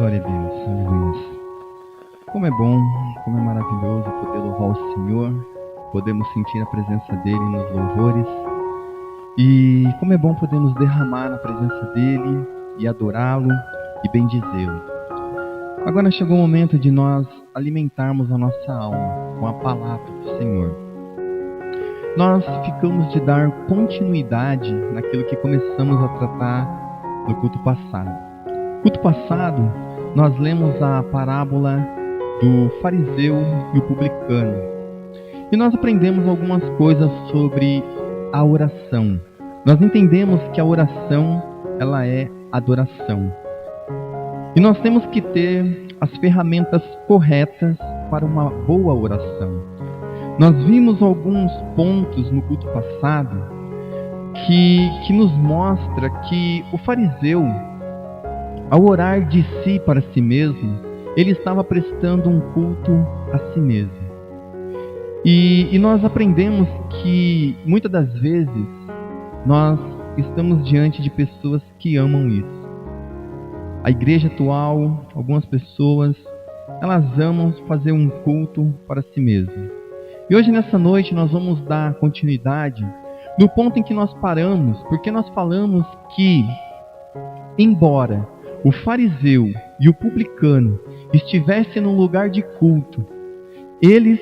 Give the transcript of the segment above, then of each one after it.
Glória a Deus, aleluia. Como é bom, como é maravilhoso poder louvar o Senhor, podemos sentir a presença dEle nos louvores, e como é bom podermos derramar na presença dEle e adorá-lo e bendizê-lo. Agora chegou o momento de nós alimentarmos a nossa alma com a palavra do Senhor. Nós ficamos de dar continuidade naquilo que começamos a tratar no culto passado. No culto passado, nós lemos a parábola do fariseu e o publicano. E nós aprendemos algumas coisas sobre a oração. Nós entendemos que a oração, ela é adoração. E nós temos que ter as ferramentas corretas para uma boa oração. Nós vimos alguns pontos no culto passado que nos mostra que o fariseu, ao orar de si para si mesmo, ele estava prestando um culto a si mesmo. E nós aprendemos que muitas das vezes nós estamos diante de pessoas que amam isso. A igreja atual, algumas pessoas, elas amam fazer um culto para si mesmo. E hoje nessa noite nós vamos dar continuidade no ponto em que nós paramos, porque nós falamos que, embora o fariseu e o publicano estivessem num lugar de culto, eles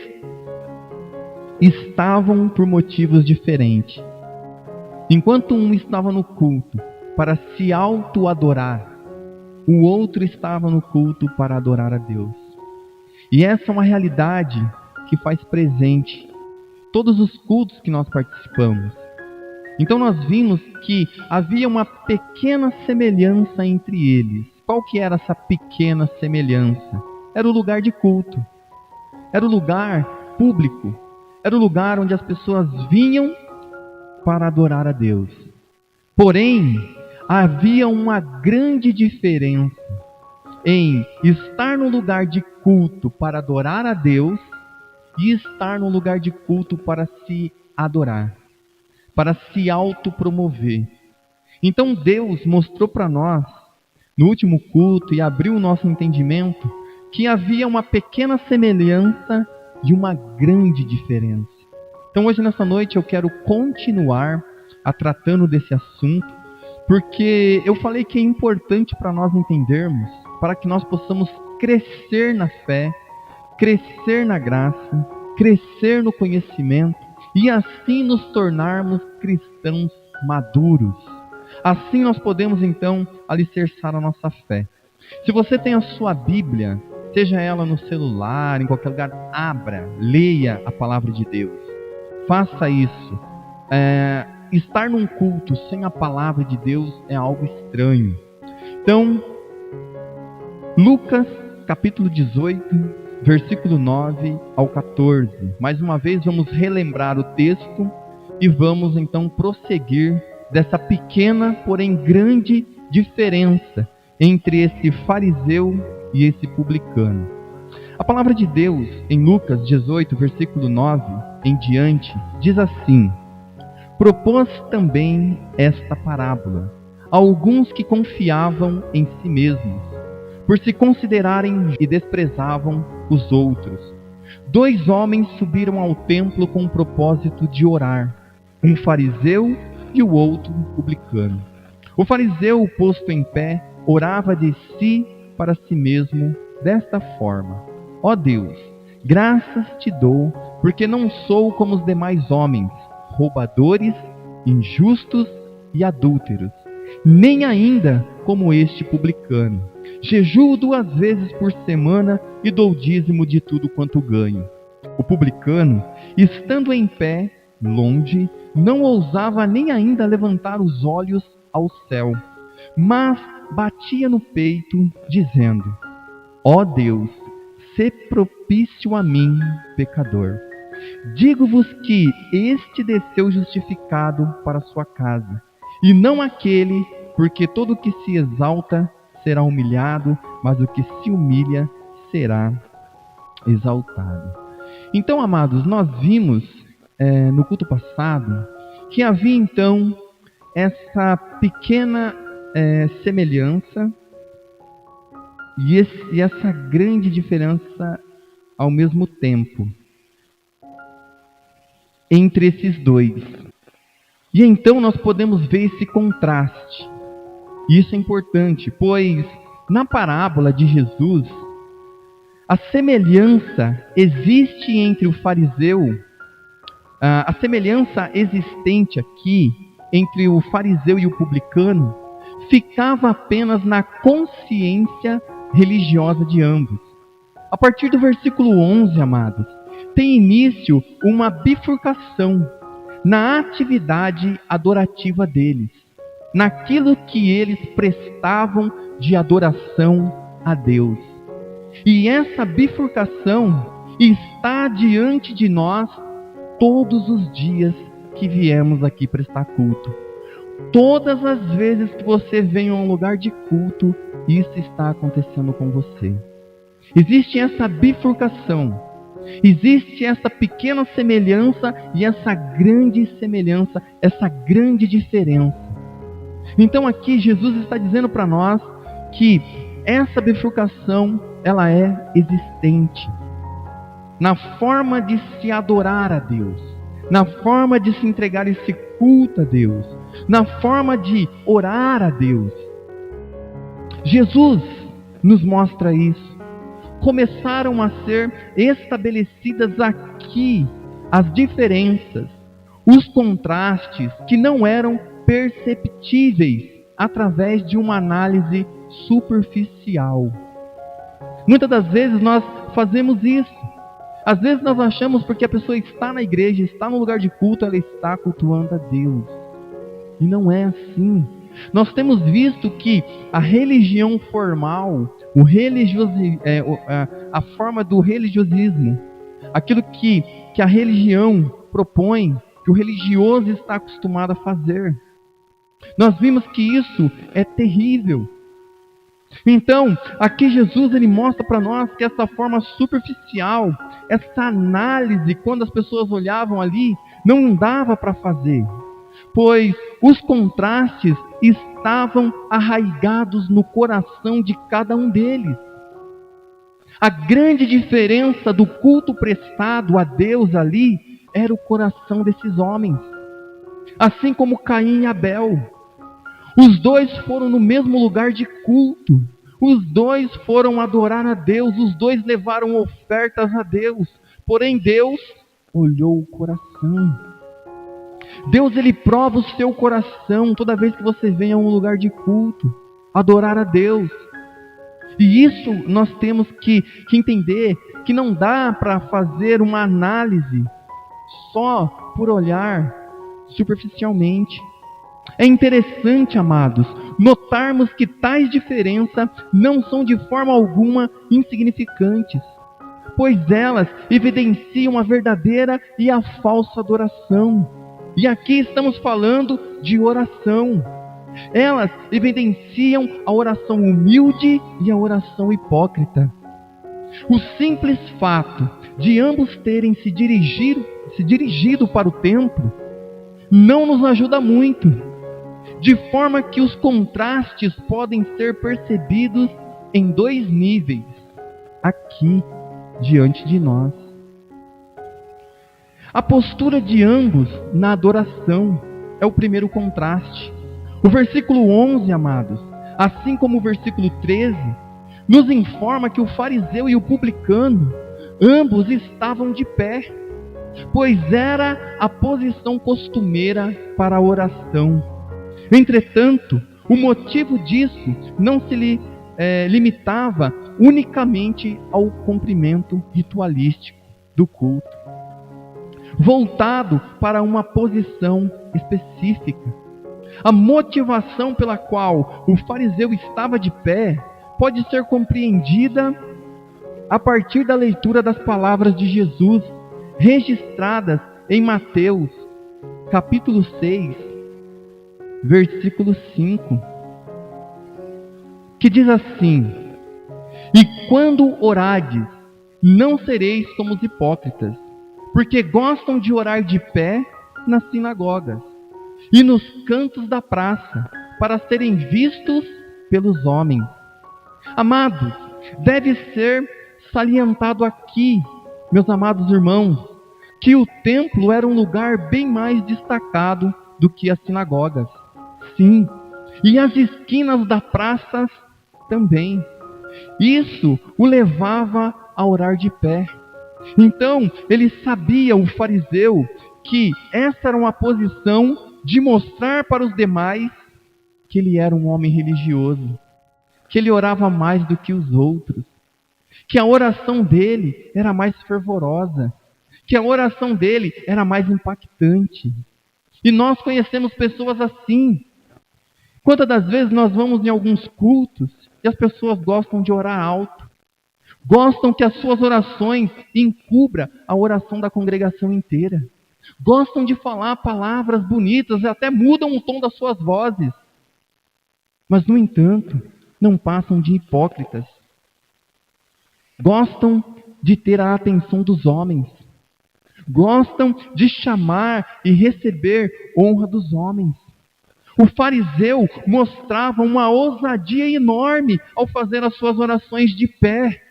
estavam por motivos diferentes. Enquanto um estava no culto para se auto-adorar, o outro estava no culto para adorar a Deus. E essa é uma realidade que faz presente todos os cultos que nós participamos. Então nós vimos que havia uma pequena semelhança entre eles. Qual que era essa pequena semelhança? Era o lugar de culto. Era o lugar público. Era o lugar onde as pessoas vinham para adorar a Deus. Porém, havia uma grande diferença em estar no lugar de culto para adorar a Deus e estar no lugar de culto para se adorar, para se autopromover. Então Deus mostrou para nós, no último culto, e abriu o nosso entendimento, que havia uma pequena semelhança e uma grande diferença. Então hoje nessa noite eu quero continuar tratando desse assunto, porque eu falei que é importante para nós entendermos, para que nós possamos crescer na fé, crescer na graça, crescer no conhecimento, e assim nos tornarmos cristãos maduros. Assim nós podemos então alicerçar a nossa fé. Se você tem a sua Bíblia, seja ela no celular, em qualquer lugar, abra, leia a palavra de Deus. Faça isso. Estar num culto sem a palavra de Deus é algo estranho. Então, Lucas capítulo 18, versículo 9 ao 14. Mais uma vez vamos relembrar o texto e vamos então prosseguir dessa pequena, porém grande diferença entre esse fariseu e esse publicano. A palavra de Deus em Lucas 18, versículo 9 em diante, diz assim: propôs também esta parábola a alguns que confiavam em si mesmos, por se considerarem e desprezavam os outros. 2 homens subiram ao templo com o propósito de orar, um fariseu e o outro publicano. O fariseu, posto em pé, orava de si para si mesmo desta forma: ó Deus, graças te dou, porque não sou como os demais homens, roubadores, injustos e adúlteros, nem ainda como este publicano. Jejuo 2 vezes por semana e dou dízimo de tudo quanto ganho. O publicano, estando em pé, longe, não ousava nem ainda levantar os olhos ao céu, mas batia no peito, dizendo: ó Deus, sê propício a mim, pecador. Digo-vos que este desceu justificado para sua casa, e não aquele, porque todo o que se exalta será humilhado, mas o que se humilha será exaltado. Então, amados, nós vimos no culto passado que havia então essa pequena semelhança e essa grande diferença ao mesmo tempo entre esses dois. E então nós podemos ver esse contraste. Isso é importante, pois na parábola de Jesus, a semelhança existe entre o fariseu, a semelhança existente aqui entre o fariseu e o publicano ficava apenas na consciência religiosa de ambos. A partir do versículo 11, amados, tem início uma bifurcação na atividade adorativa deles, naquilo que eles prestavam de adoração a Deus. E essa bifurcação está diante de nós todos os dias que viemos aqui prestar culto. Todas as vezes que você vem a um lugar de culto, isso está acontecendo com você. Existe essa bifurcação. Existe essa pequena semelhança e essa grande semelhança, essa grande diferença. Então aqui Jesus está dizendo para nós que essa bifurcação, ela é existente na forma de se adorar a Deus, na forma de se entregar esse culto a Deus, na forma de orar a Deus. Jesus nos mostra isso. Começaram a ser estabelecidas aqui as diferenças, os contrastes que não eram perceptíveis através de uma análise superficial. Muitas das vezes nós fazemos isso. Às vezes nós achamos porque a pessoa está na igreja, está no lugar de culto, ela está cultuando a Deus. E não é assim. Nós temos visto que a religião formal, a forma do religiosismo, aquilo que a religião propõe, que o religioso está acostumado a fazer, nós vimos que isso é terrível. Então, aqui Jesus ele mostra para nós que essa forma superficial, essa análise, quando as pessoas olhavam ali, não dava para fazer, pois os contrastes estavam arraigados no coração de cada um deles. A grande diferença do culto prestado a Deus ali era o coração desses homens. Assim como Caim e Abel, os dois foram no mesmo lugar de culto, os dois foram adorar a Deus, os dois levaram ofertas a Deus, porém Deus olhou o coração. Deus ele prova o seu coração toda vez que você vem a um lugar de culto, adorar a Deus. E isso nós temos que entender, que não dá para fazer uma análise só por olhar superficialmente. É interessante, amados, notarmos que tais diferenças não são de forma alguma insignificantes, pois elas evidenciam a verdadeira e a falsa adoração. E aqui estamos falando de oração. Elas evidenciam a oração humilde e a oração hipócrita. O simples fato de ambos terem se dirigido para o templo não nos ajuda muito, de forma que os contrastes podem ser percebidos em dois níveis aqui diante de nós. A postura de ambos na adoração é o primeiro contraste. O versículo 11, amados, assim como o versículo 13, nos informa que o fariseu e o publicano, ambos estavam de pé, pois era a posição costumeira para a oração. Entretanto, o motivo disso não se limitava unicamente ao cumprimento ritualístico do culto, voltado para uma posição específica. A motivação pela qual o fariseu estava de pé pode ser compreendida a partir da leitura das palavras de Jesus, registradas em Mateus, capítulo 6, versículo 5, que diz assim: E quando orardes, não sereis como os hipócritas, porque gostam de orar de pé nas sinagogas e nos cantos da praça, para serem vistos pelos homens. Amados, Deve ser salientado aqui, meus amados irmãos, que o templo era um lugar bem mais destacado do que as sinagogas. Sim, e as esquinas da praça também. Isso o levava a orar de pé. Então, ele sabia, o fariseu, que essa era uma posição de mostrar para os demais que ele era um homem religioso, que ele orava mais do que os outros, que a oração dele era mais fervorosa, que a oração dele era mais impactante. E nós conhecemos pessoas assim. Quantas das vezes nós vamos em alguns cultos e as pessoas gostam de orar alto, gostam que as suas orações encubra a oração da congregação inteira, gostam de falar palavras bonitas e até mudam o tom das suas vozes, mas no entanto não passam de hipócritas. Gostam de ter a atenção dos homens, gostam de chamar e receber honra dos homens. O fariseu mostrava uma ousadia enorme ao fazer as suas orações de pé.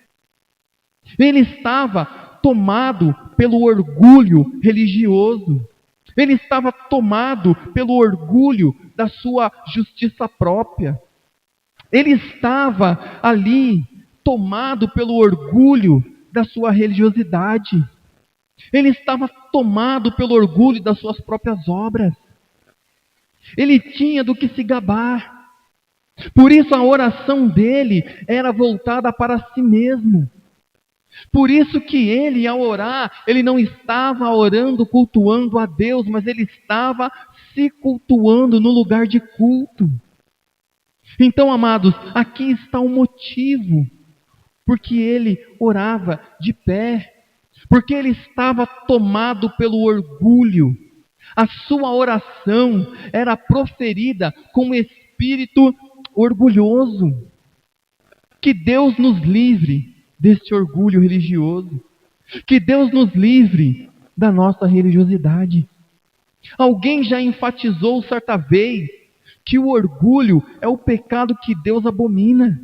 Ele estava tomado pelo orgulho religioso. Ele estava tomado pelo orgulho da sua justiça própria. Ele estava ali tomado pelo orgulho da sua religiosidade. Ele estava tomado pelo orgulho das suas próprias obras. Ele tinha do que se gabar. Por isso a oração dele era voltada para si mesmo. Por isso que ele, ao orar, ele não estava orando, cultuando a Deus, mas ele estava se cultuando no lugar de culto. Então, amados, aqui está o motivo porque ele orava de pé, porque ele estava tomado pelo orgulho. A sua oração era proferida com um espírito orgulhoso. Que Deus nos livre deste orgulho religioso. Que Deus nos livre da nossa religiosidade. Alguém já enfatizou certa vez que o orgulho é o pecado que Deus abomina,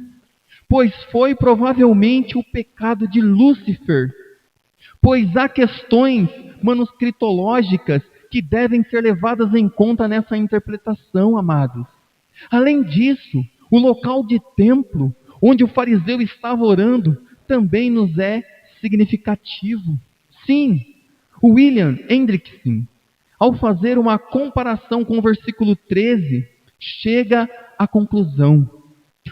pois foi provavelmente o pecado de Lúcifer, pois há questões manuscritológicas que devem ser levadas em conta nessa interpretação, amados. Além disso, o local de templo, onde o fariseu estava orando, também nos é significativo. Sim, William Hendrickson, ao fazer uma comparação com o versículo 13, chega à conclusão.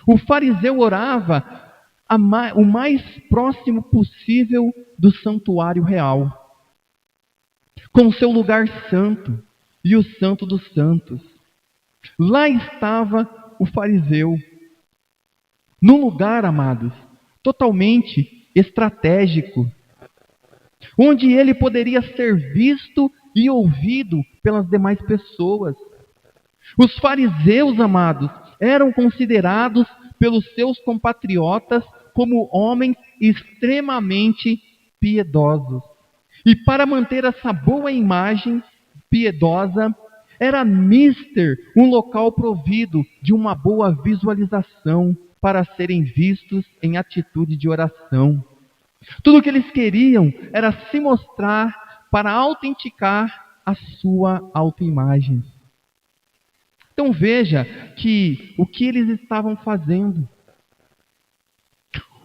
O fariseu orava o mais próximo possível do santuário real, com seu lugar santo e o santo dos santos. Lá estava o fariseu, num lugar, amados, totalmente estratégico, onde ele poderia ser visto e ouvido pelas demais pessoas. Os fariseus, amados, eram considerados pelos seus compatriotas como homens extremamente piedosos. E para manter essa boa imagem piedosa, era mister um local provido de uma boa visualização para serem vistos em atitude de oração. Tudo o que eles queriam era se mostrar para autenticar a sua autoimagem. Então veja que o que eles estavam fazendo.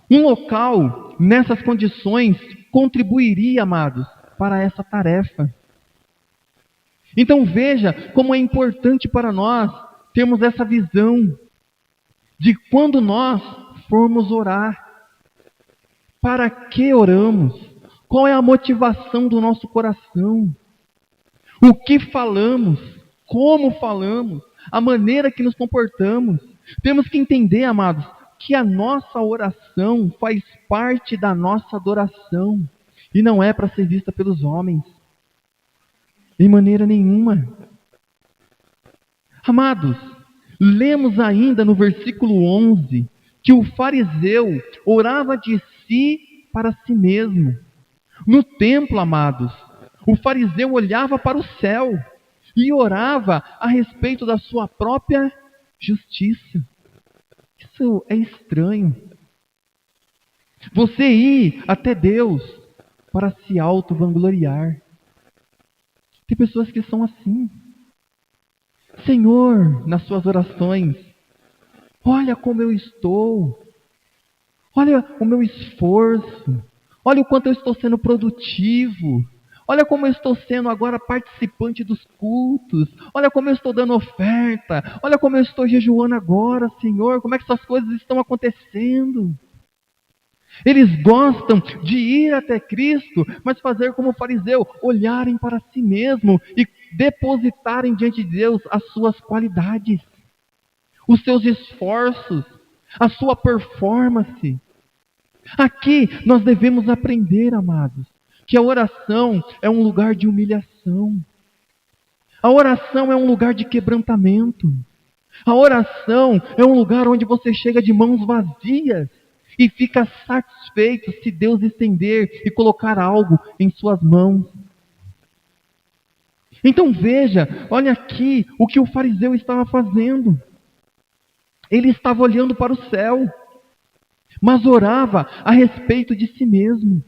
Um local nessas condições contribuiria, amados, para essa tarefa. Então veja como é importante para nós termos essa visão de quando nós formos orar. Para que oramos? Qual é a motivação do nosso coração? O que falamos? Como falamos? A maneira que nos comportamos? Temos que entender, amados, que a nossa oração faz parte da nossa adoração e não é para ser vista pelos homens, de maneira nenhuma. Amados, lemos ainda no versículo 11 que o fariseu orava de si para si mesmo. No templo, amados, o fariseu olhava para o céu e orava a respeito da sua própria justiça. Isso é estranho. Você ir até Deus para se auto-vangloriar. Tem pessoas que são assim. Senhor, nas suas orações, olha como eu estou. Olha o meu esforço. Olha o quanto eu estou sendo produtivo. Olha como eu estou sendo agora participante dos cultos. Olha como eu estou dando oferta. Olha como eu estou jejuando agora, Senhor. Como é que essas coisas estão acontecendo? Eles gostam de ir até Cristo, mas fazer como o fariseu, olharem para si mesmo e depositarem diante de Deus as suas qualidades, os seus esforços, a sua performance. Aqui nós devemos aprender, amados, que a oração é um lugar de humilhação. A oração é um lugar de quebrantamento. A oração é um lugar onde você chega de mãos vazias e fica satisfeito se Deus estender e colocar algo em suas mãos. Então veja, olha aqui o que o fariseu estava fazendo. Ele estava olhando para o céu, mas orava a respeito de si mesmo.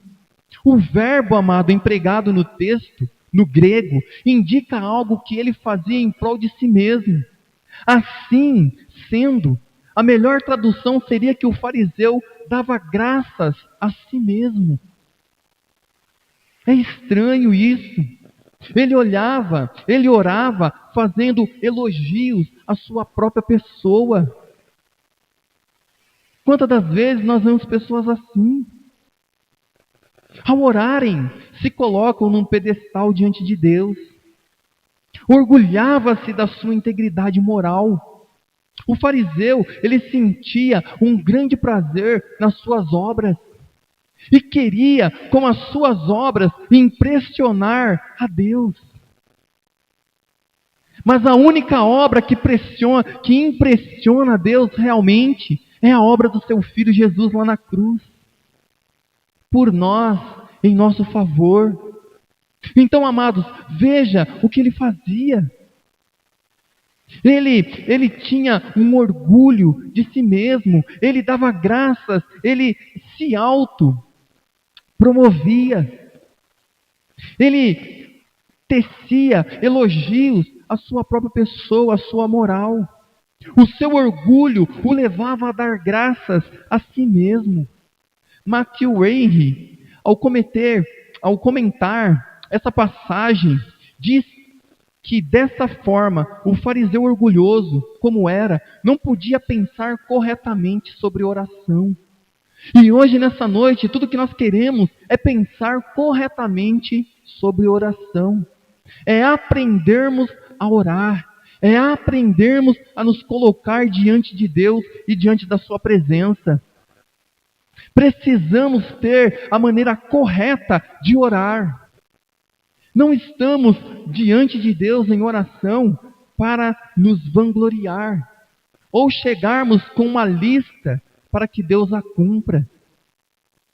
O verbo, amado, empregado no texto, no grego, indica algo que ele fazia em prol de si mesmo. Assim sendo, a melhor tradução seria que o fariseu dava graças a si mesmo. É estranho isso. Ele olhava, ele orava, fazendo elogios à sua própria pessoa. Quantas das vezes nós vemos pessoas assim? Ao orarem, se colocam num pedestal diante de Deus. Orgulhava-se da sua integridade moral. O fariseu, ele sentia um grande prazer nas suas obras. E queria, com as suas obras, impressionar a Deus. Mas a única obra que impressiona a Deus realmente é a obra do seu Filho Jesus lá na cruz. Por nós, em nosso favor. Então, amados, veja o que ele fazia. Ele tinha um orgulho de si mesmo, ele dava graças, ele se promovia. Ele tecia elogios à sua própria pessoa, à sua moral. O seu orgulho o levava a dar graças a si mesmo. Matthew Henry, ao comentar essa passagem, diz que dessa forma o fariseu orgulhoso, como era, não podia pensar corretamente sobre oração. E hoje, nessa noite, tudo que nós queremos é pensar corretamente sobre oração. É aprendermos a orar. É aprendermos a nos colocar diante de Deus e diante da sua presença. Precisamos ter a maneira correta de orar. Não estamos diante de Deus em oração para nos vangloriar ou chegarmos com uma lista para que Deus a cumpra.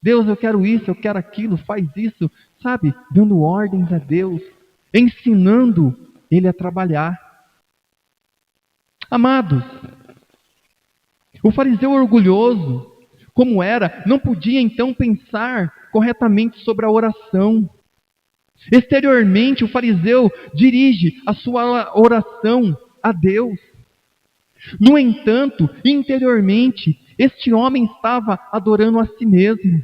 Deus, eu quero isso, eu quero aquilo, faz isso, sabe? Dando ordens a Deus, ensinando Ele a trabalhar. Amados, o fariseu orgulhoso, como era, não podia então pensar corretamente sobre a oração. Exteriormente, o fariseu dirige a sua oração a Deus. No entanto, interiormente, este homem estava adorando a si mesmo.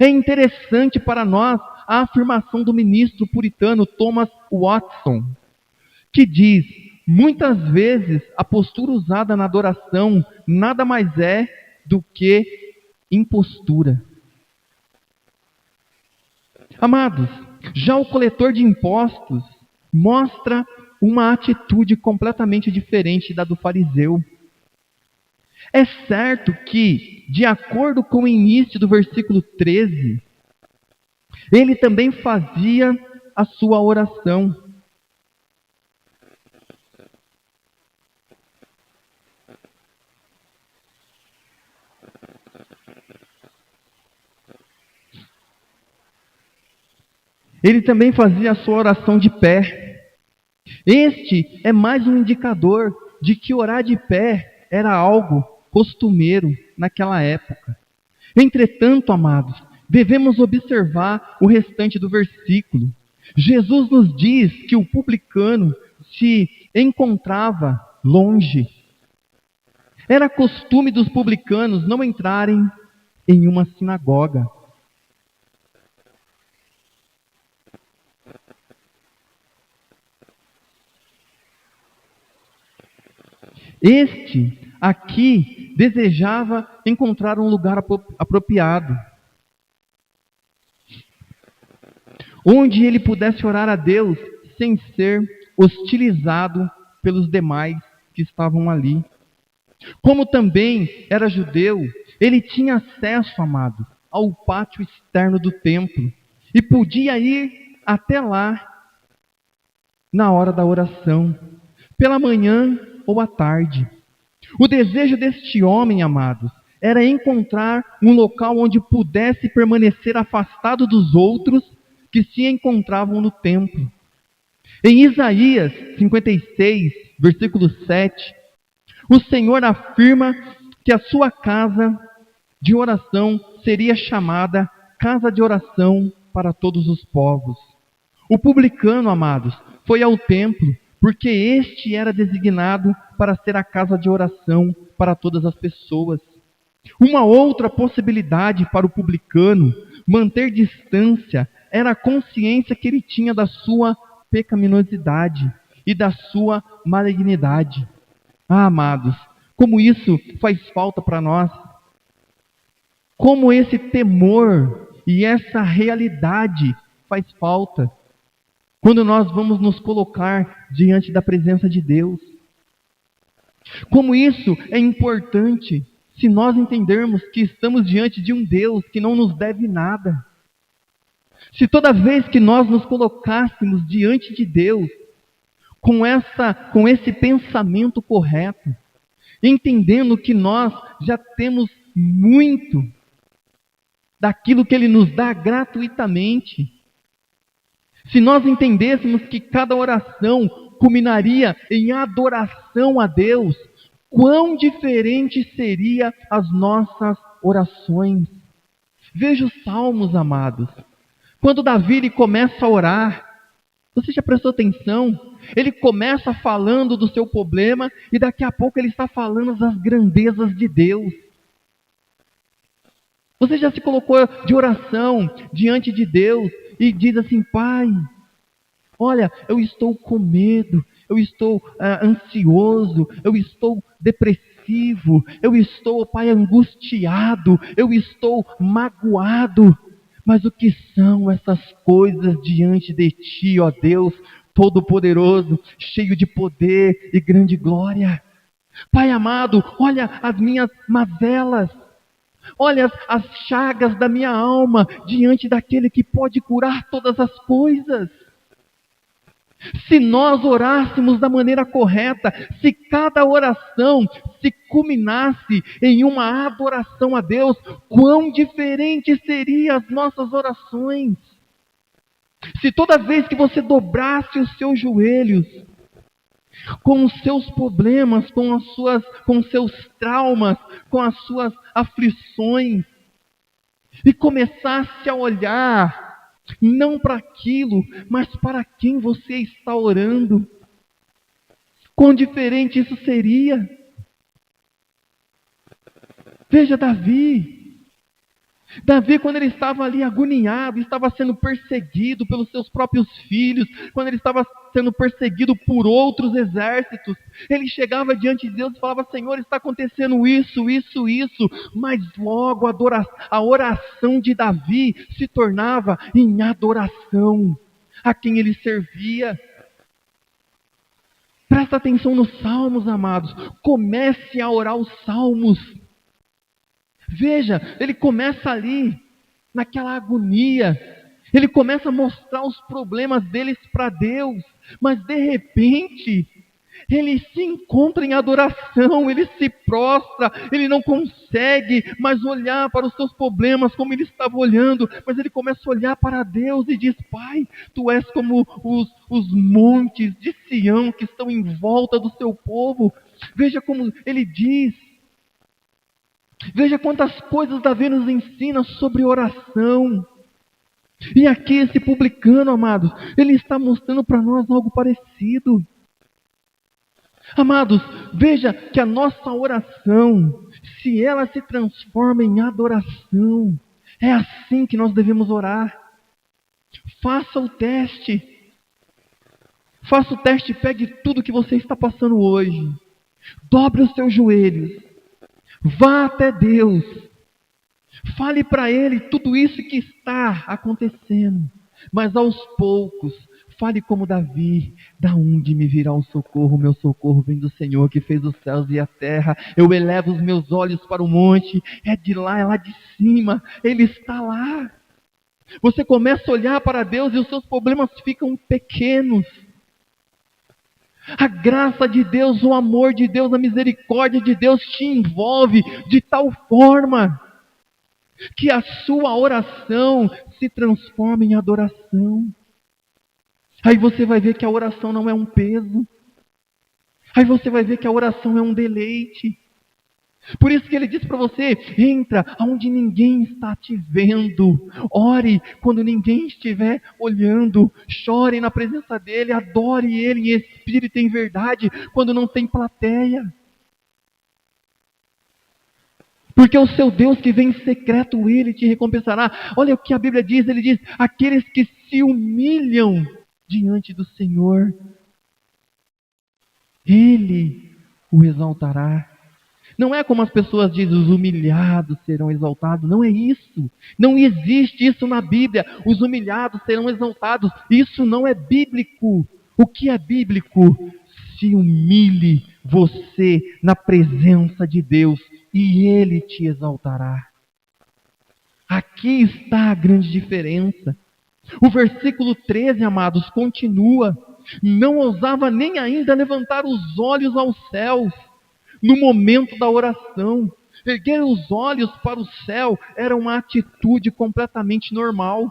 É interessante para nós a afirmação do ministro puritano Thomas Watson, que diz: muitas vezes a postura usada na adoração nada mais é do que impostura. Amados, já o coletor de impostos mostra uma atitude completamente diferente da do fariseu. É certo que, de acordo com o início do versículo 13, ele também fazia a sua oração. Ele também fazia a sua oração de pé. Este é mais um indicador de que orar de pé era algo costumeiro naquela época. Entretanto, amados, devemos observar o restante do versículo. Jesus nos diz que o publicano se encontrava longe. Era costume dos publicanos não entrarem em uma sinagoga. Este aqui desejava encontrar um lugar apropriado, onde ele pudesse orar a Deus sem ser hostilizado pelos demais que estavam ali. Como também era judeu, ele tinha acesso, amado, ao pátio externo do templo e podia ir até lá na hora da oração, pela manhã ou à tarde. O desejo deste homem, amados, era encontrar um local onde pudesse permanecer afastado dos outros que se encontravam no templo. Em Isaías 56, versículo 7, o Senhor afirma que a sua casa de oração seria chamada casa de oração para todos os povos. O publicano, amados, foi ao templo porque este era designado para ser a casa de oração para todas as pessoas. Uma outra possibilidade para o publicano manter distância era a consciência que ele tinha da sua pecaminosidade e da sua malignidade. Ah, amados, como isso faz falta para nós. Como esse temor e essa realidade faz falta quando nós vamos nos colocar diante da presença de Deus. Como isso é importante se nós entendermos que estamos diante de um Deus que não nos deve nada. Se toda vez que nós nos colocássemos diante de Deus com esse pensamento correto, entendendo que nós já temos muito daquilo que Ele nos dá gratuitamente, se nós entendêssemos que cada oração culminaria em adoração a Deus, quão diferente seriam as nossas orações. Veja os salmos, amados. Quando Davi ele começa a orar, você já prestou atenção? Ele começa falando do seu problema e daqui a pouco ele está falando das grandezas de Deus. Você já se colocou de oração diante de Deus e diz assim: Pai, olha, eu estou com medo, eu estou ansioso, eu estou depressivo, eu estou, Pai, angustiado, eu estou magoado. Mas o que são essas coisas diante de Ti, ó Deus Todo-Poderoso, cheio de poder e grande glória? Pai amado, olha as minhas mazelas, olha as chagas da minha alma diante daquele que pode curar todas as coisas. Se nós orássemos da maneira correta, se cada oração se culminasse em uma adoração a Deus, quão diferentes seriam as nossas orações. Se toda vez que você dobrasse os seus joelhos, com os seus problemas, com os seus traumas, com as suas aflições, e começasse a olhar não para aquilo, mas para quem você está orando, quão diferente isso seria. Veja Davi, quando ele estava ali agoniado, estava sendo perseguido pelos seus próprios filhos, quando ele estava sendo perseguido por outros exércitos, ele chegava diante de Deus e falava: Senhor, está acontecendo isso, isso, isso, mas logo a oração de Davi se tornava em adoração a quem ele servia. Presta atenção nos salmos, amados, comece a orar os salmos. Veja, ele começa ali, naquela agonia, ele começa a mostrar os problemas deles para Deus, mas de repente, ele se encontra em adoração, ele se prostra, ele não consegue mais olhar para os seus problemas como ele estava olhando, mas ele começa a olhar para Deus e diz: Pai, Tu és como os montes de Sião que estão em volta do Seu povo. Veja como ele diz: Veja quantas coisas Davi nos ensina sobre oração. E aqui esse publicano, amados, ele está mostrando para nós algo parecido. Amados, veja que a nossa oração, se ela se transforma em adoração, é assim que nós devemos orar. Faça o teste. Faça o teste, pegue tudo que você está passando hoje. Dobre os seus joelhos. Vá até Deus. Fale para Ele tudo isso que está acontecendo. Mas aos poucos, fale como Davi: da onde me virá o socorro? Meu socorro vem do Senhor que fez os céus e a terra. Eu elevo os meus olhos para o monte. É de lá, é lá de cima. Ele está lá. Você começa a olhar para Deus e os seus problemas ficam pequenos. A graça de Deus, o amor de Deus, a misericórdia de Deus te envolve de tal forma que a sua oração se transforma em adoração. Aí você vai ver que a oração não é um peso. Aí você vai ver que a oração é um deleite. Por isso que ele diz para você: entra onde ninguém está te vendo. Ore quando ninguém estiver olhando. Chore na presença dele. Adore ele em espírito e em verdade quando não tem plateia. Porque o seu Deus que vem em secreto, Ele te recompensará. Olha o que a Bíblia diz, Ele diz: aqueles que se humilham diante do Senhor, Ele o exaltará. Não é como as pessoas dizem: os humilhados serão exaltados. Não é isso. Não existe isso na Bíblia. Os humilhados serão exaltados. Isso não é bíblico. O que é bíblico? Se humilhe você na presença de Deus e Ele te exaltará. Aqui está a grande diferença. O versículo 13, amados, continua: não ousava nem ainda levantar os olhos aos céus no momento da oração. Erguer os olhos para o céu era uma atitude completamente normal.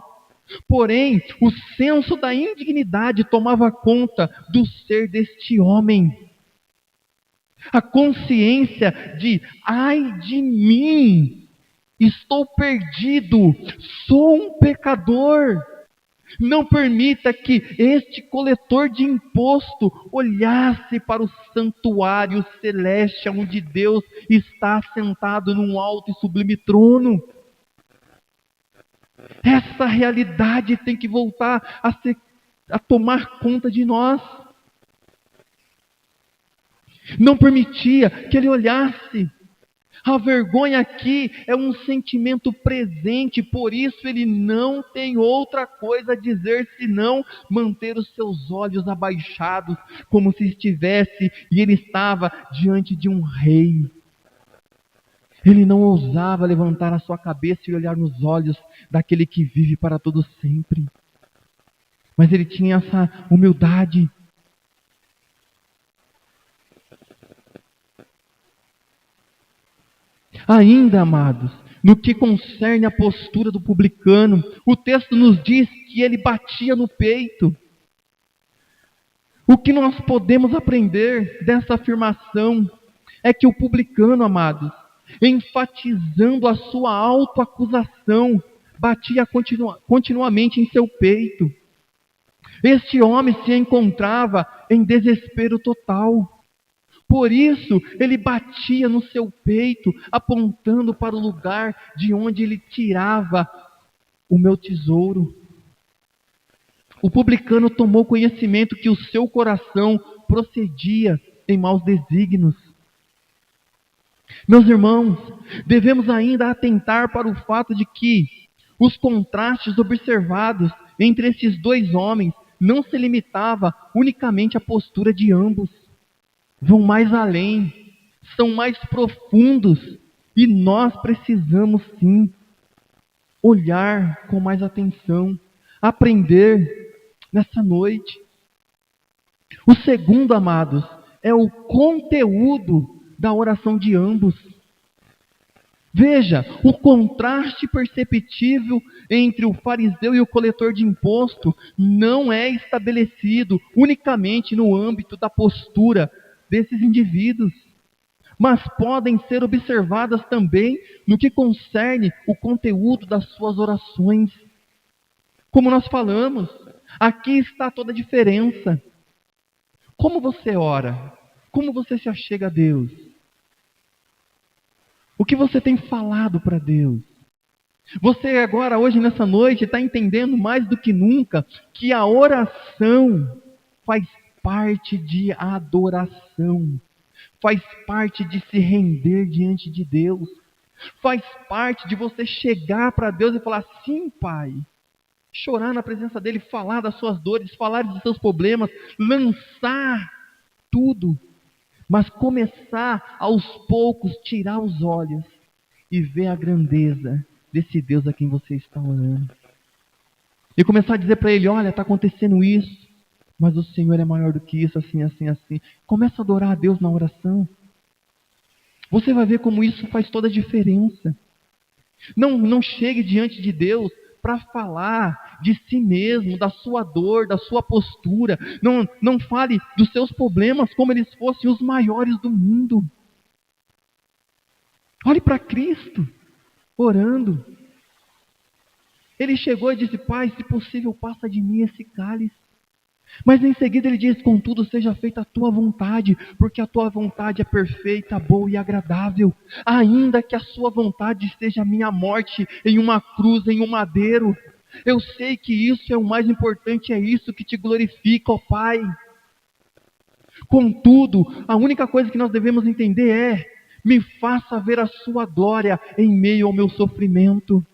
Porém, o senso da indignidade tomava conta do ser deste homem. A consciência de: ai de mim, estou perdido, sou um pecador. Não permita que este coletor de imposto olhasse para o santuário celeste, onde Deus está sentado num alto e sublime trono. Essa realidade tem que voltar a tomar conta de nós. Não permitia que ele olhasse. A vergonha aqui é um sentimento presente, por isso ele não tem outra coisa a dizer senão manter os seus olhos abaixados, como se estivesse e ele estava diante de um rei. Ele não ousava levantar a sua cabeça e olhar nos olhos daquele que vive para todo sempre. Mas ele tinha essa humildade. Ainda, amados, no que concerne a postura do publicano, o texto nos diz que ele batia no peito. O que nós podemos aprender dessa afirmação é que o publicano, amados, enfatizando a sua autoacusação, batia continuamente em seu peito. Este homem se encontrava em desespero total. Por isso, ele batia no seu peito, apontando para o lugar de onde ele tirava o meu tesouro. O publicano tomou conhecimento que o seu coração procedia em maus desígnios. Meus irmãos, devemos ainda atentar para o fato de que os contrastes observados entre esses dois homens não se limitava unicamente à postura de ambos. Vão mais além, são mais profundos, e nós precisamos sim olhar com mais atenção, aprender nessa noite. O segundo, amados, é o conteúdo da oração de ambos. Veja, o contraste perceptível entre o fariseu e o coletor de imposto não é estabelecido unicamente no âmbito da postura desses indivíduos. mas podem ser observadas também no que concerne o conteúdo das suas orações. Como nós falamos, aqui está toda a diferença. Como você ora? Como você se achega a Deus? O que você tem falado para Deus? Você agora, hoje, nessa noite, está entendendo mais do que nunca que a oração faz parte de adoração, faz parte de se render diante de Deus, faz parte de você chegar para Deus e falar: sim, Pai. Chorar na presença dEle, falar das suas dores, falar dos seus problemas, lançar tudo, mas começar aos poucos, tirar os olhos e ver a grandeza desse Deus a quem você está orando. E começar a dizer para Ele: olha, está acontecendo isso, mas o Senhor é maior do que isso, assim, assim, assim. Começa a adorar a Deus na oração. Você vai ver como isso faz toda a diferença. Não chegue diante de Deus para falar de si mesmo, da sua dor, da sua postura. Não fale dos seus problemas como eles fossem os maiores do mundo. Olhe para Cristo, orando. Ele chegou e disse: Pai, se possível, passa de mim esse cálice. Mas em seguida ele diz: contudo, seja feita a tua vontade, porque a tua vontade é perfeita, boa e agradável. Ainda que a sua vontade seja a minha morte em uma cruz, em um madeiro. Eu sei que isso é o mais importante, é isso que te glorifica, ó Pai. Contudo, a única coisa que nós devemos entender é: me faça ver a sua glória em meio ao meu sofrimento,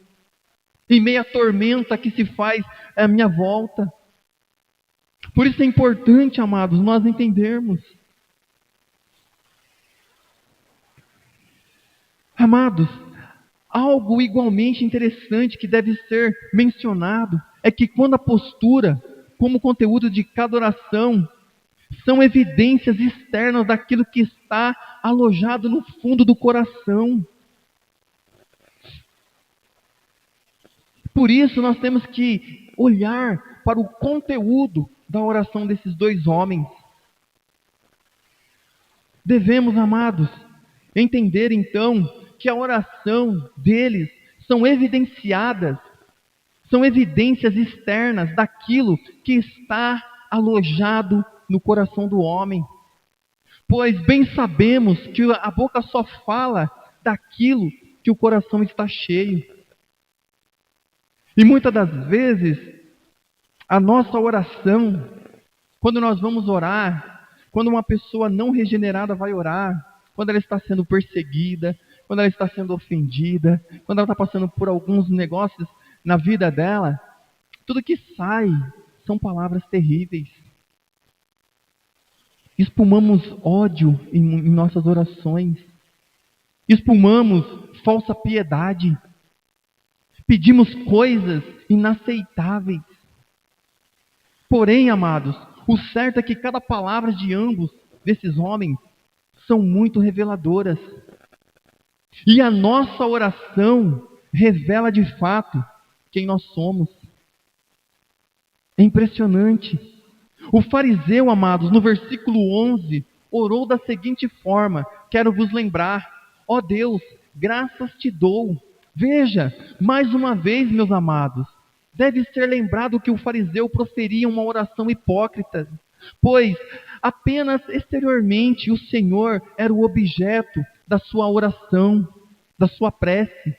em meio à tormenta que se faz à minha volta. Por isso é importante, amados, nós entendermos. Amados, algo igualmente interessante que deve ser mencionado é que quando a postura, como conteúdo de cada oração, são evidências externas daquilo que está alojado no fundo do coração. Por isso nós temos que olhar para o conteúdo da oração desses dois homens. Devemos, amados, entender então que a oração deles são evidenciadas, são evidências externas daquilo que está alojado no coração do homem. Pois bem sabemos que a boca só fala daquilo que o coração está cheio. E muitas das vezes, a nossa oração, quando nós vamos orar, quando uma pessoa não regenerada vai orar, quando ela está sendo perseguida, quando ela está sendo ofendida, quando ela está passando por alguns negócios na vida dela, tudo que sai são palavras terríveis. Espumamos ódio em nossas orações, espumamos falsa piedade, pedimos coisas inaceitáveis. Porém, amados, o certo é que cada palavra de ambos desses homens são muito reveladoras. E a nossa oração revela de fato quem nós somos. É impressionante. O fariseu, amados, no versículo 11, orou da seguinte forma: quero vos lembrar, ó Deus, graças te dou. Veja, mais uma vez, meus amados, deve ser lembrado que o fariseu proferia uma oração hipócrita, pois apenas exteriormente o Senhor era o objeto da sua oração, da sua prece.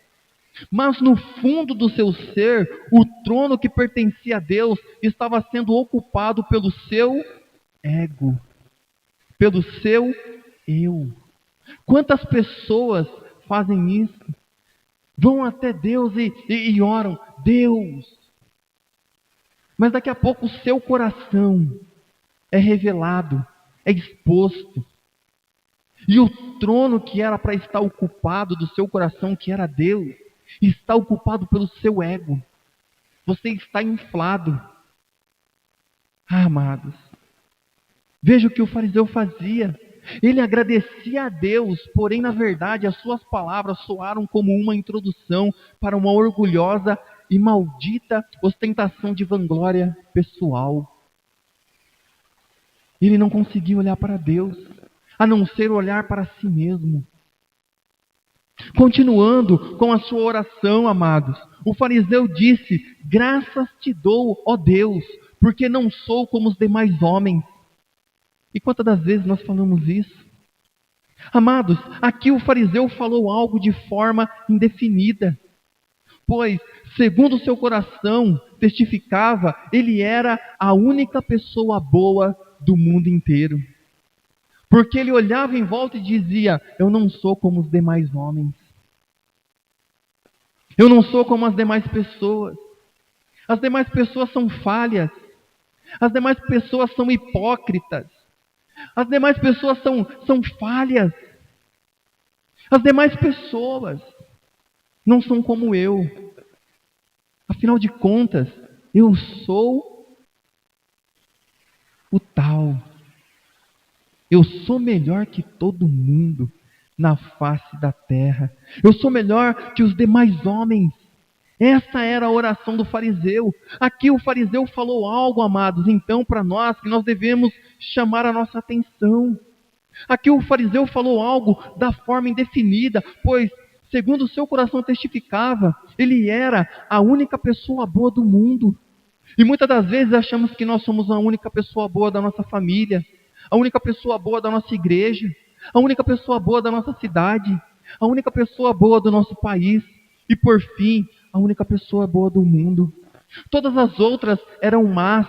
Mas no fundo do seu ser, o trono que pertencia a Deus estava sendo ocupado pelo seu ego, pelo seu eu. Quantas pessoas fazem isso? Vão até Deus e oram: Deus. Mas daqui a pouco o seu coração é revelado, é exposto. E o trono que era para estar ocupado do seu coração, que era Deus, está ocupado pelo seu ego. Você está inflado. Amados, veja o que o fariseu fazia. Ele agradecia a Deus, porém, na verdade, as suas palavras soaram como uma introdução para uma orgulhosa e maldita ostentação de vanglória pessoal. Ele não conseguia olhar para Deus. a não ser olhar para si mesmo. Continuando com a sua oração, amados, o fariseu disse: graças te dou, ó Deus, porque não sou como os demais homens. E quantas das vezes nós falamos isso? Amados, aqui o fariseu falou algo de forma indefinida, pois, segundo o seu coração testificava, ele era a única pessoa boa do mundo inteiro. Porque ele olhava em volta e dizia: eu não sou como os demais homens. Eu não sou como as demais pessoas. As demais pessoas são falhas. As demais pessoas são hipócritas. As demais pessoas são falhas. As demais pessoas não são como eu. Afinal de contas, eu sou o tal. Eu sou melhor que todo mundo na face da terra. Eu sou melhor que os demais homens. Essa era a oração do fariseu. Aqui o fariseu falou algo, amados, então para nós, que nós devemos chamar a nossa atenção. Aqui o fariseu falou algo da forma indefinida, pois, segundo o seu coração testificava, ele era a única pessoa boa do mundo. E muitas das vezes achamos que nós somos a única pessoa boa da nossa família, a única pessoa boa da nossa igreja, a única pessoa boa da nossa cidade, a única pessoa boa do nosso país e, por fim, a única pessoa boa do mundo. Todas as outras eram más,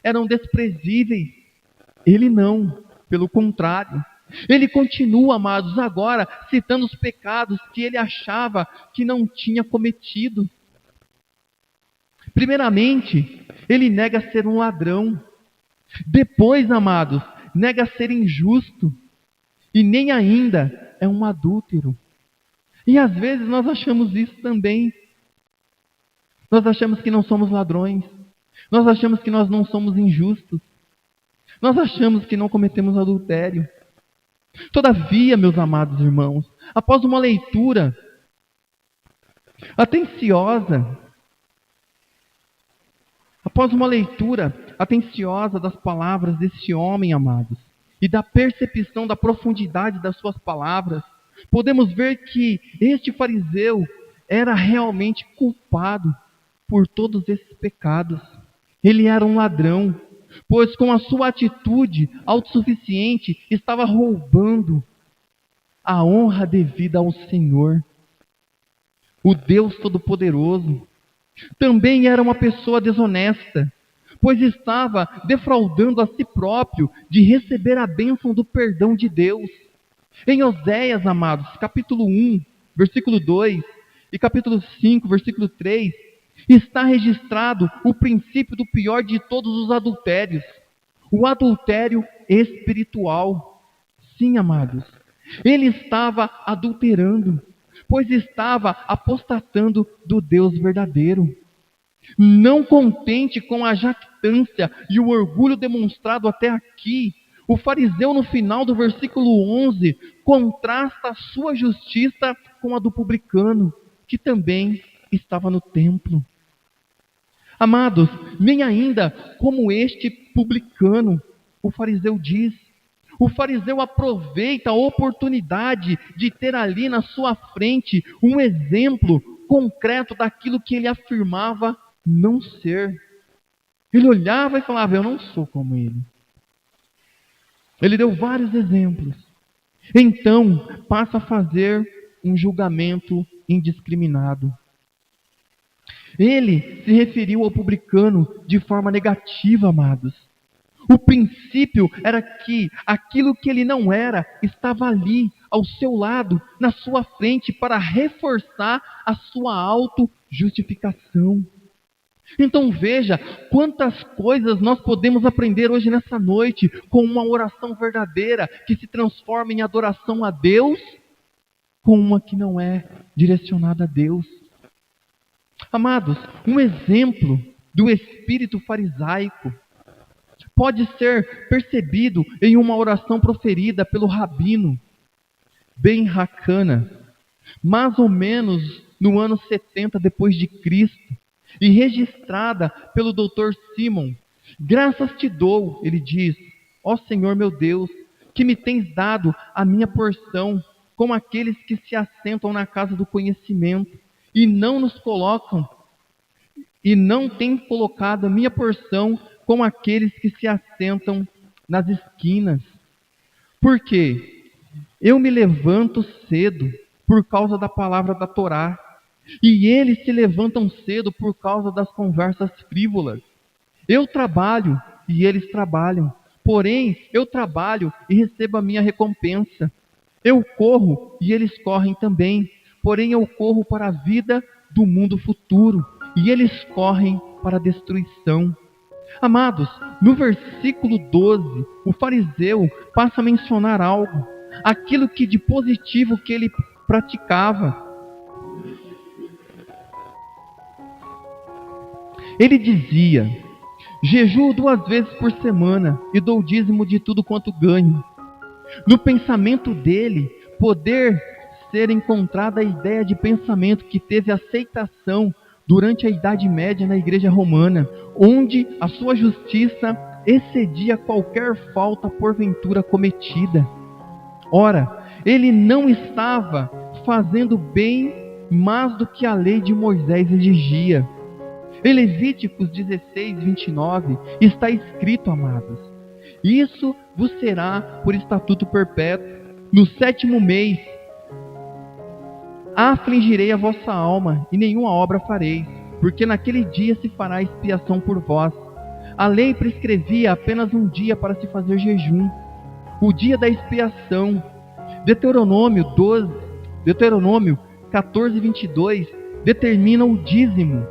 eram desprezíveis. Ele não, pelo contrário. Ele continua, amados, agora citando os pecados que ele achava que não tinha cometido. Primeiramente, ele nega ser um ladrão. Depois, amados, nega ser injusto. E nem ainda é um adúltero. E às vezes nós achamos isso também. Nós achamos que não somos ladrões. Nós achamos que nós não somos injustos. Nós achamos que não cometemos adultério. Todavia, meus amados irmãos, após uma leitura atenciosa das palavras desse homem, amados, e da percepção da profundidade das suas palavras, podemos ver que este fariseu era realmente culpado por todos esses pecados. Ele era um ladrão, pois com a sua atitude autossuficiente estava roubando a honra devida ao Senhor, o Deus Todo-Poderoso. Também era uma pessoa desonesta, pois estava defraudando a si próprio de receber a bênção do perdão de Deus. Em Oséias, amados, capítulo 1, versículo 2 e capítulo 5, versículo 3, está registrado o princípio do pior de todos os adultérios, o adultério espiritual. Sim, amados, ele estava adulterando, pois estava apostatando do Deus verdadeiro. Não contente com a jactância e o orgulho demonstrado até aqui, o fariseu no final do versículo 11 contrasta a sua justiça com a do publicano, que também estava no templo. Amados, nem ainda como este publicano, o fariseu diz. O fariseu aproveita a oportunidade de ter ali na sua frente um exemplo concreto daquilo que ele afirmava não ser. Ele olhava e falava: eu não sou como ele. Ele deu vários exemplos. Então, passa a fazer um julgamento indiscriminado. Ele se referiu ao publicano de forma negativa, amados. O princípio era que aquilo que ele não era estava ali, ao seu lado, na sua frente, para reforçar a sua auto-justificação. Então veja quantas coisas nós podemos aprender hoje nessa noite com uma oração verdadeira que se transforma em adoração a Deus, com uma que não é direcionada a Deus. Amados, um exemplo do espírito farisaico pode ser percebido em uma oração proferida pelo rabino Ben Hakana, mais ou menos no ano 70 depois de Cristo, e registrada pelo Dr. Simon. Graças te dou, ele diz, ó Senhor meu Deus, que me tens dado a minha porção, como aqueles que se assentam na casa do conhecimento, e não tens colocado a minha porção como aqueles que se assentam nas esquinas. Porque eu me levanto cedo por causa da palavra da Torá, e eles se levantam cedo por causa das conversas frívolas. Eu trabalho e eles trabalham, porém eu trabalho e recebo a minha recompensa. Eu corro e eles correm também, porém eu corro para a vida do mundo futuro, e eles correm para a destruição. Amados, no versículo 12, o fariseu passa a mencionar algo, aquilo que de positivo que ele praticava. Ele dizia: jejuo 2 vezes por semana e dou dízimo de tudo quanto ganho. No pensamento dele, poder ser encontrada a ideia de pensamento que teve aceitação durante a Idade Média na Igreja Romana, onde a sua justiça excedia qualquer falta porventura cometida. Ora, ele não estava fazendo bem mais do que a lei de Moisés exigia. Em Levíticos 16, 29, está escrito, amados: isso vos será por estatuto perpétuo. No 7º mês afligirei a vossa alma, e nenhuma obra fareis, porque naquele dia se fará expiação por vós. A lei prescrevia apenas um dia para se fazer jejum, o dia da expiação. Deuteronômio 14, 22 determina o dízimo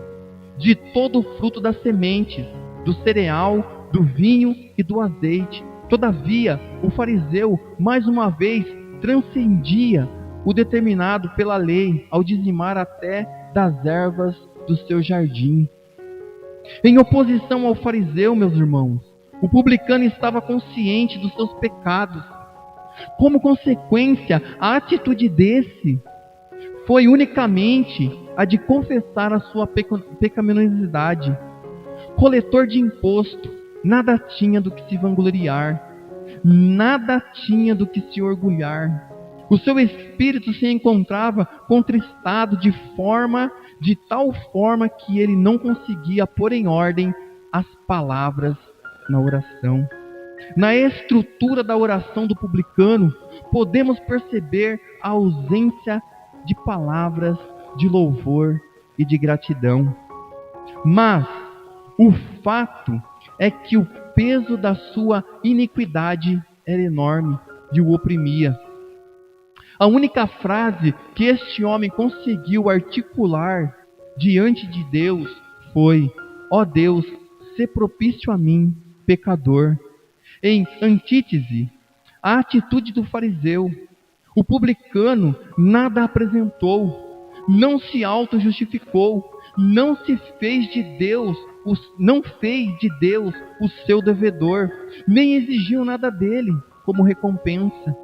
de todo o fruto das sementes, do cereal, do vinho e do azeite. Todavia, o fariseu, mais uma vez, transcendia o determinado pela lei, ao dizimar até das ervas do seu jardim. Em oposição ao fariseu, meus irmãos, o publicano estava consciente dos seus pecados. Como consequência, a atitude desse foi unicamente a de confessar a sua pecaminosidade. Coletor de imposto, nada tinha do que se vangloriar, nada tinha do que se orgulhar. O seu espírito se encontrava contristado de tal forma que ele não conseguia pôr em ordem as palavras na oração. Na estrutura da oração do publicano, podemos perceber a ausência de palavras de louvor e de gratidão. Mas o fato é que o peso da sua iniquidade era enorme e o oprimia. A única frase que este homem conseguiu articular diante de Deus foi: ó Deus, sê propício a mim, pecador. Em antítese, a atitude do fariseu, o publicano nada apresentou, não se auto-justificou, não fez de Deus o seu devedor, nem exigiu nada dele como recompensa.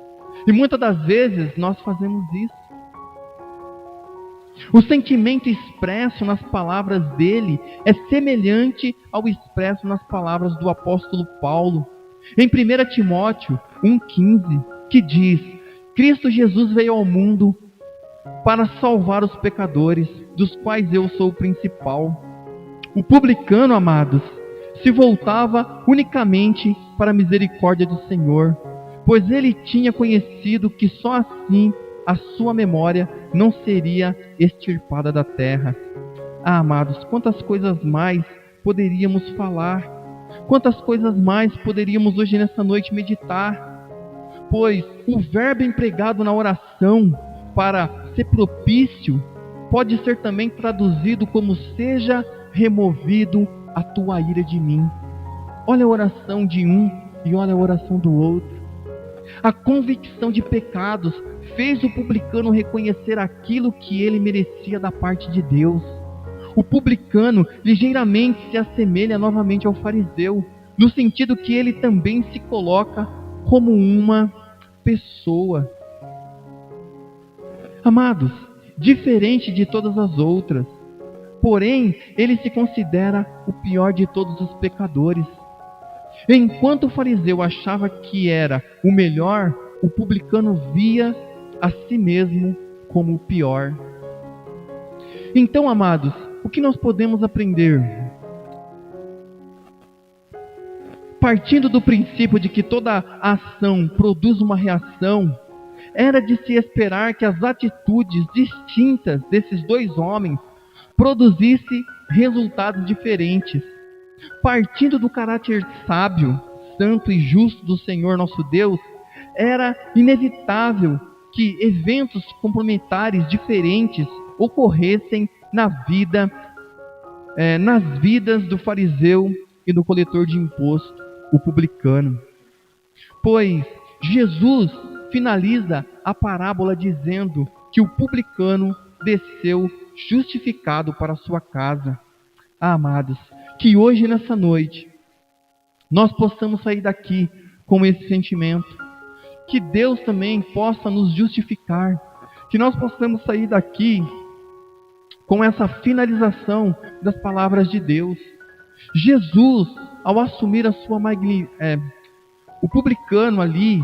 E muitas das vezes nós fazemos isso. O sentimento expresso nas palavras dele é semelhante ao expresso nas palavras do apóstolo Paulo, em 1 Timóteo 1,15, que diz: Cristo Jesus veio ao mundo para salvar os pecadores, dos quais eu sou o principal. O publicano, amados, se voltava unicamente para a misericórdia do Senhor, pois ele tinha conhecido que só assim a sua memória não seria extirpada da terra. Amados, quantas coisas mais poderíamos falar, quantas coisas mais poderíamos hoje nessa noite meditar, pois o verbo empregado na oração para ser propício pode ser também traduzido como: seja removido a tua ira de mim. Olha a oração de um e olha a oração do outro. A convicção de pecados fez o publicano reconhecer aquilo que ele merecia da parte de Deus. O publicano ligeiramente se assemelha novamente ao fariseu, no sentido que ele também se coloca como uma pessoa. Amados, diferente de todas as outras, porém, ele se considera o pior de todos os pecadores. Enquanto o fariseu achava que era o melhor, o publicano via a si mesmo como o pior. Então, amados, o que nós podemos aprender? Partindo do princípio de que toda ação produz uma reação, era de se esperar que as atitudes distintas desses dois homens produzissem resultados diferentes. Partindo do caráter sábio, santo e justo do Senhor nosso Deus, era inevitável que eventos complementares diferentes ocorressem nas vidas do fariseu e do coletor de imposto, o publicano. Pois Jesus finaliza a parábola dizendo que o publicano desceu justificado para sua casa. Amados, que hoje nessa noite nós possamos sair daqui com esse sentimento, que Deus também possa nos justificar, que nós possamos sair daqui com essa finalização das palavras de Deus. Jesus, ao assumir a sua o publicano ali,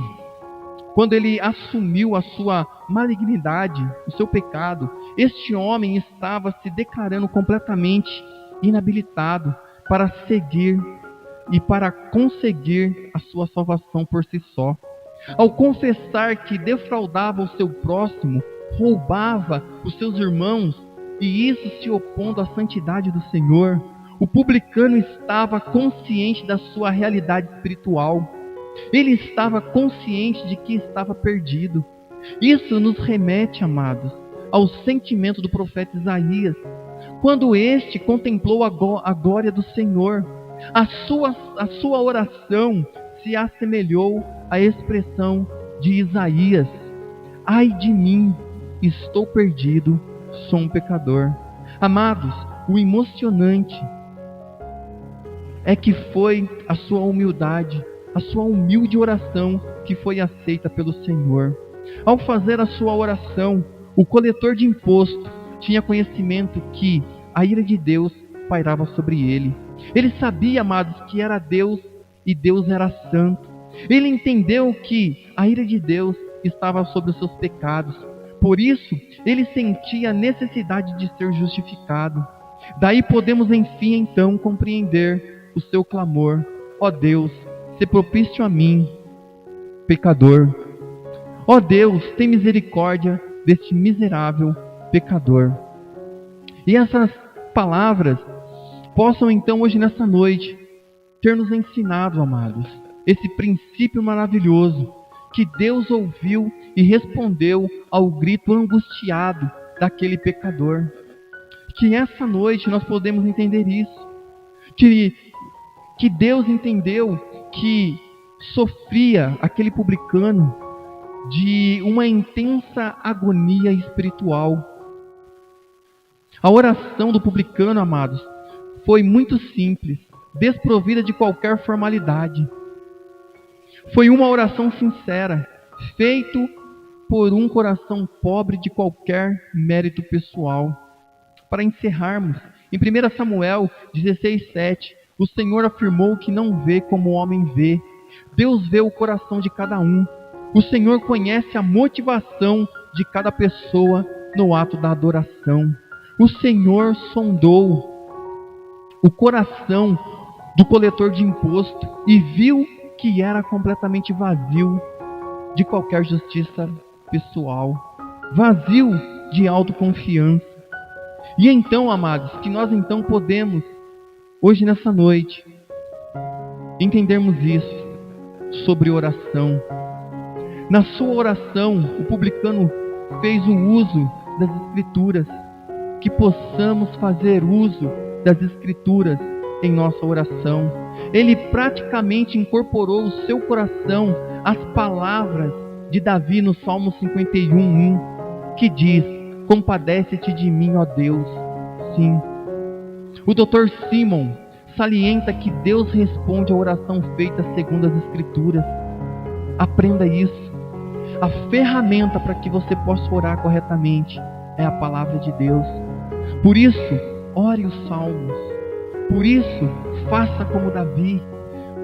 quando ele assumiu a sua malignidade, o seu pecado, este homem estava se declarando completamente inabilitado para seguir e para conseguir a sua salvação por si só. Ao confessar que defraudava o seu próximo, roubava os seus irmãos, e isso se opondo à santidade do Senhor, o publicano estava consciente da sua realidade espiritual. Ele estava consciente de que estava perdido. Isso nos remete, amados, ao sentimento do profeta Isaías, quando este contemplou a glória do Senhor. A sua oração se assemelhou à expressão de Isaías: ai de mim, estou perdido, sou um pecador. Amados, o emocionante é que foi a sua humildade, a sua humilde oração que foi aceita pelo Senhor. Ao fazer a sua oração, o coletor de imposto tinha conhecimento que a ira de Deus pairava sobre ele. Ele sabia, amados, que era Deus e Deus era santo. Ele entendeu que a ira de Deus estava sobre os seus pecados. Por isso, ele sentia a necessidade de ser justificado. Daí podemos, enfim, então, compreender o seu clamor: ó Deus, se propício a mim, pecador. Ó Deus, tem misericórdia deste miserável pecador. E essas palavras possam então hoje nessa noite ter nos ensinado, amados, esse princípio maravilhoso, que Deus ouviu e respondeu ao grito angustiado daquele pecador. Que essa noite nós podemos entender isso, que Deus entendeu que sofria aquele publicano de uma intensa agonia espiritual. A oração do publicano, amados, foi muito simples, desprovida de qualquer formalidade. Foi uma oração sincera, feita por um coração pobre de qualquer mérito pessoal. Para encerrarmos, em 1 Samuel 16:7, o Senhor afirmou que não vê como o homem vê. Deus vê o coração de cada um. O Senhor conhece a motivação de cada pessoa no ato da adoração. O Senhor sondou o coração do coletor de imposto e viu que era completamente vazio de qualquer justiça pessoal, vazio de autoconfiança. E então, amados, que nós então podemos, hoje nessa noite, entendermos isso sobre oração. Na sua oração, o publicano fez o uso das Escrituras. Que possamos fazer uso das Escrituras em nossa oração. Ele praticamente incorporou o seu coração às palavras de Davi no Salmo 51:1, que diz: compadece-te de mim, ó Deus. Sim. O Dr. Simon salienta que Deus responde à oração feita segundo as Escrituras. Aprenda isso. A ferramenta para que você possa orar corretamente é a palavra de Deus. Por isso, ore os salmos. Por isso, faça como Davi.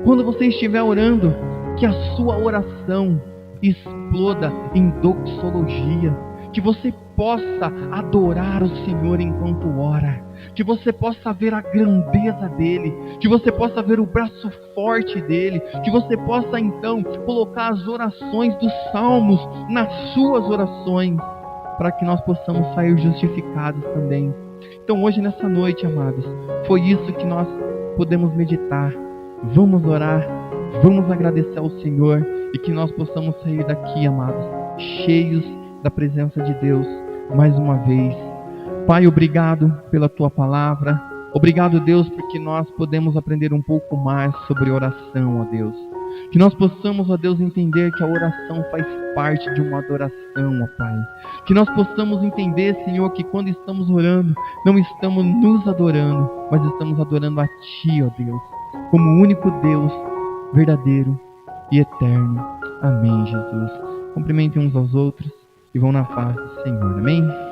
Quando você estiver orando, que a sua oração exploda em doxologia, que você possa adorar o Senhor enquanto ora, que você possa ver a grandeza dele, que você possa ver o braço forte dele, que você possa então colocar as orações dos salmos nas suas orações, para que nós possamos sair justificados também. Então hoje nessa noite, amados, foi isso que nós podemos meditar. Vamos orar, vamos agradecer ao Senhor e que nós possamos sair daqui, amados, cheios da presença de Deus mais uma vez. Pai, obrigado pela Tua palavra. Obrigado, Deus, porque nós podemos aprender um pouco mais sobre oração, ó Deus. Que nós possamos, ó Deus, entender que a oração faz parte de uma adoração, ó Pai. Que nós possamos entender, Senhor, que quando estamos orando, não estamos nos adorando, mas estamos adorando a Ti, ó Deus, como o único Deus verdadeiro e eterno. Amém, Jesus. Cumprimentem uns aos outros e vão na paz do Senhor. Amém?